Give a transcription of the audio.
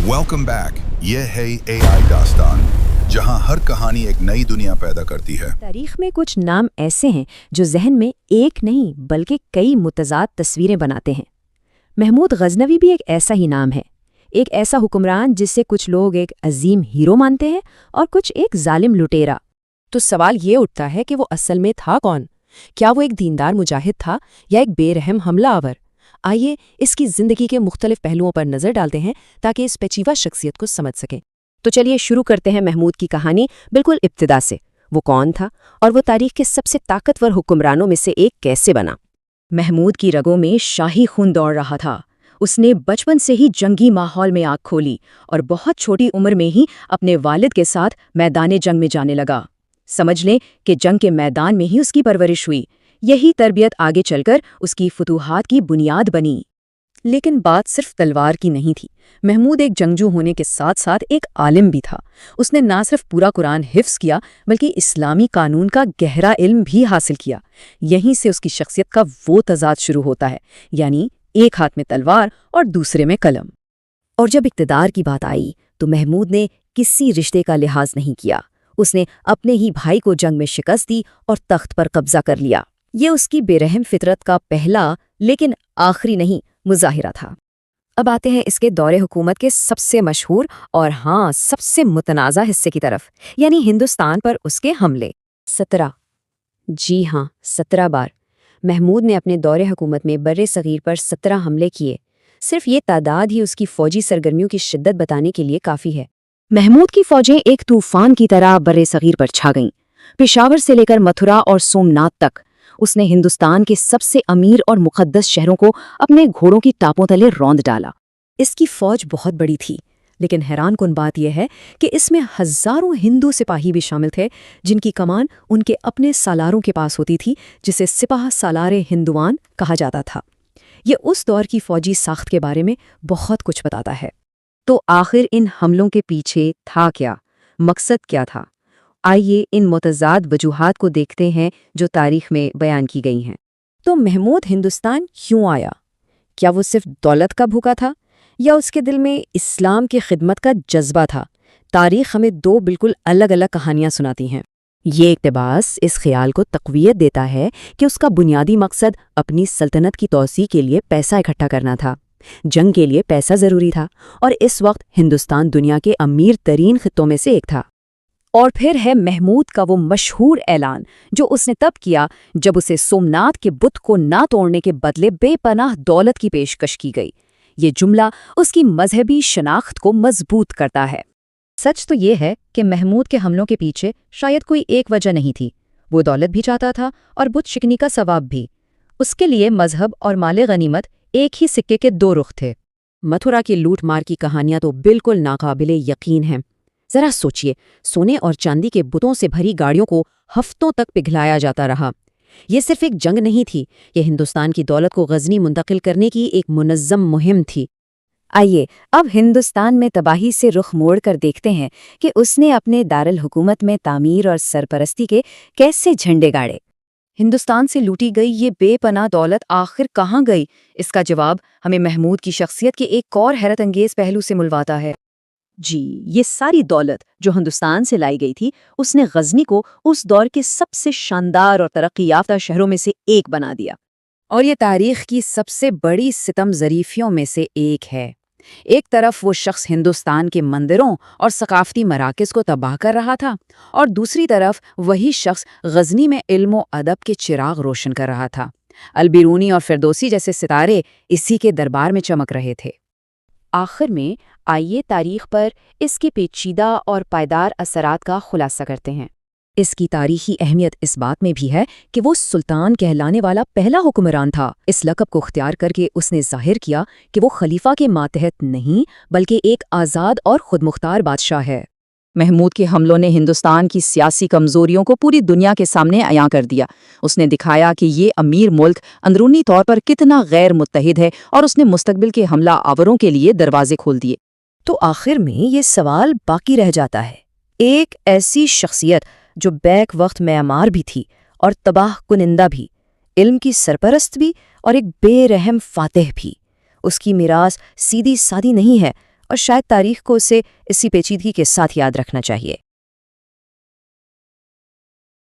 Welcome back. ये है AI दास्तान, जहां हर कहानी एक नई दुनिया पैदा करती है। तारीख में कुछ नाम ऐसे हैं जो जहन में एक नहीं बल्कि कई मुतज़ाद तस्वीरें बनाते हैं। महमूद गजनवी भी एक ऐसा ही नाम है, एक ऐसा हुक्मरान जिससे कुछ लोग एक अजीम हीरो मानते हैं और कुछ एक जालिम लुटेरा। तो सवाल ये उठता है कि वो असल में था कौन? क्या वो एक दीनदार मुजाहिद था या एक बेरहम हमलावर? आइए इसकी ज़िंदगी के मुख्तलिफ पहलुओं पर नज़र डालते हैं ताकि इस पेचीदा शख्सियत को समझ सकें। तो चलिए शुरू करते हैं महमूद की कहानी बिल्कुल इब्तिदा से। वो कौन था और वो तारीख के सबसे ताकतवर हुक्मरानों में से एक कैसे बना? महमूद की रगों में शाही खून दौड़ रहा था। उसने बचपन से ही जंगी माहौल में आँख खोली और बहुत छोटी उम्र में ही अपने वालिद के साथ मैदान जंग में जाने लगा। समझ लें कि जंग के मैदान में ही उसकी परवरिश हुई। यही तरबियत आगे चलकर उसकी फतूहात की बुनियाद बनी। लेकिन बात सिर्फ तलवार की नहीं थी। महमूद एक जंगजू होने के साथ साथ एक आलिम भी था। उसने ना सिर्फ पूरा कुरान हिफ्ज़ किया बल्कि इस्लामी कानून का गहरा इल्म भी हासिल किया। यहीं से उसकी शख्सियत का वो तज़ाद शुरू होता है, यानी एक हाथ में तलवार और दूसरे में कलम। और जब इक़्तिदार की बात आई तो महमूद ने किसी रिश्ते का लिहाज नहीं किया। उसने अपने ही भाई को जंग में शिकस्त दी और तख्त पर कब्जा कर लिया। ये उसकी बेरहम फितरत का पहला लेकिन आखिरी नहीं मुजाहिरा था। अब आते हैं इसके दौरे हुकूमत के सबसे मशहूर और सबसे मुतनाज़ा हिस्से की तरफ, यानी हिंदुस्तान पर उसके हमले। 17 बार महमूद ने अपने दौरे हुकूमत में बर्रे सगीर पर 17 हमले किए। सिर्फ ये तादाद ही उसकी फ़ौजी सरगर्मियों की शिद्दत बताने के लिए काफ़ी है। महमूद की फ़ौजें एक तूफ़ान की तरह बर्रे सगीर पर छा गईं। पेशावर से लेकर मथुरा और सोमनाथ तक उसने हिंदुस्तान के सबसे अमीर और मुक़द्दस शहरों को अपने घोड़ों की टापों तले रौंद डाला। इसकी फ़ौज बहुत बड़ी थी, लेकिन हैरानकुन बात यह है कि इसमें हज़ारों हिंदू सिपाही भी शामिल थे, जिनकी कमान उनके अपने सालारों के पास होती थी, जिसे सिपाह सालारे हिंदुआन कहा जाता था। ये उस दौर की फ़ौजी साख्त के बारे में बहुत कुछ बताता है। तो आखिर इन हमलों के पीछे था क्या? मकसद क्या था? आइए इन मुतज़ाद वजूहात को देखते हैं जो तारीख में बयान की गई हैं। तो महमूद हिंदुस्तान क्यों आया? क्या वो सिर्फ दौलत का भूखा था या उसके दिल में इस्लाम की खिदमत का जज्बा था? तारीख हमें दो बिल्कुल अलग अलग कहानियाँ सुनाती हैं। ये इक़्तिबास इस ख्याल को तक़वियत देता है कि उसका बुनियादी मकसद अपनी सल्तनत की तौसी के लिए पैसा इकट्ठा करना था। जंग के लिए पैसा ज़रूरी था और इस वक्त हिंदुस्तान दुनिया के अमीर तरीन खित्तों में से एक था। और फिर है महमूद का वो मशहूर ऐलान जो उसने तब किया जब उसे सोमनाथ के बुत को ना तोड़ने के बदले बेपनाह दौलत की पेशकश की गई। ये जुमला उसकी मजहबी शनाख्त को मजबूत करता है। सच तो ये है कि महमूद के हमलों के पीछे शायद कोई एक वजह नहीं थी। वो दौलत भी चाहता था और बुत शिकनी का सवाब भी। उसके लिए मजहब और माले गनीमत एक ही सिक्के के दो रुख थे। मथुरा की लूट मार की कहानियां तो बिल्कुल नाकाबिले यकीन हैं। जरा सोचिए, सोने और चांदी के बुतों से भरी गाड़ियों को हफ्तों तक पिघलाया जाता रहा। ये सिर्फ एक जंग नहीं थी, ये हिंदुस्तान की दौलत को गजनी मुंतकिल करने की एक मुनज़्ज़म मुहिम थी। आइए अब हिंदुस्तान में तबाही से रुख मोड़ कर देखते हैं कि उसने अपने दारुल हुकूमत में तामीर और सरपरस्ती के कैसे झंडे गाड़े। हिंदुस्तान से लूटी गई ये बेपनाह दौलत आखिर कहाँ गई? इसका जवाब हमें महमूद की शख्सियत के एक और हैरत अंगेज पहलू से मिलवाता है। जी, ये सारी दौलत जो हिंदुस्तान से लाई गई थी, उसने गजनी को उस दौर के सबसे शानदार और तरक्की याफ्ता शहरों में से एक बना दिया। और ये तारीख की सबसे बड़ी सितम ज़रीफ़ियों में से एक है। एक तरफ वो शख्स हिंदुस्तान के मंदिरों और सकाफ़ती मराकज़ को तबाह कर रहा था और दूसरी तरफ वही शख्स गजनी में इल्म और अदब के चिराग रोशन कर रहा था। अलबिरूनी और फिरदौसी जैसे सितारे इसी के दरबार में चमक रहे थे। आखिर में आइए तारीख पर इसके पेचीदा और पायदार असरात का खुलासा करते हैं। इसकी तारीखी अहमियत इस बात में भी है कि वो सुल्तान कहलाने वाला पहला हुक्मरान था। इस लक़ब को इख्तियार करके उसने ज़ाहिर किया कि वो खलीफा के मातहत नहीं बल्कि एक आज़ाद और खुदमुख्तार बादशाह है। महमूद के हमलों ने हिंदुस्तान की सियासी कमज़ोरियों को पूरी दुनिया के सामने अयां कर दिया। उसने दिखाया कि ये अमीर मुल्क अंदरूनी तौर पर कितना गैर मुत्तहिद है और उसने मुस्तकबिल के हमला आवरों के लिए दरवाजे खोल दिए। तो आखिर में ये सवाल बाकी रह जाता है, एक ऐसी शख्सियत जो बैक वक्त मेमार भी थी और तबाह कुनिंदा भी, इल्म की सरपरस्त भी और एक बेरहम फातिह भी, उसकी मिरास सीधी सादी नहीं है اور شاید تاریخ کو اسے اسی پیچیدگی کے ساتھ یاد رکھنا چاہیے۔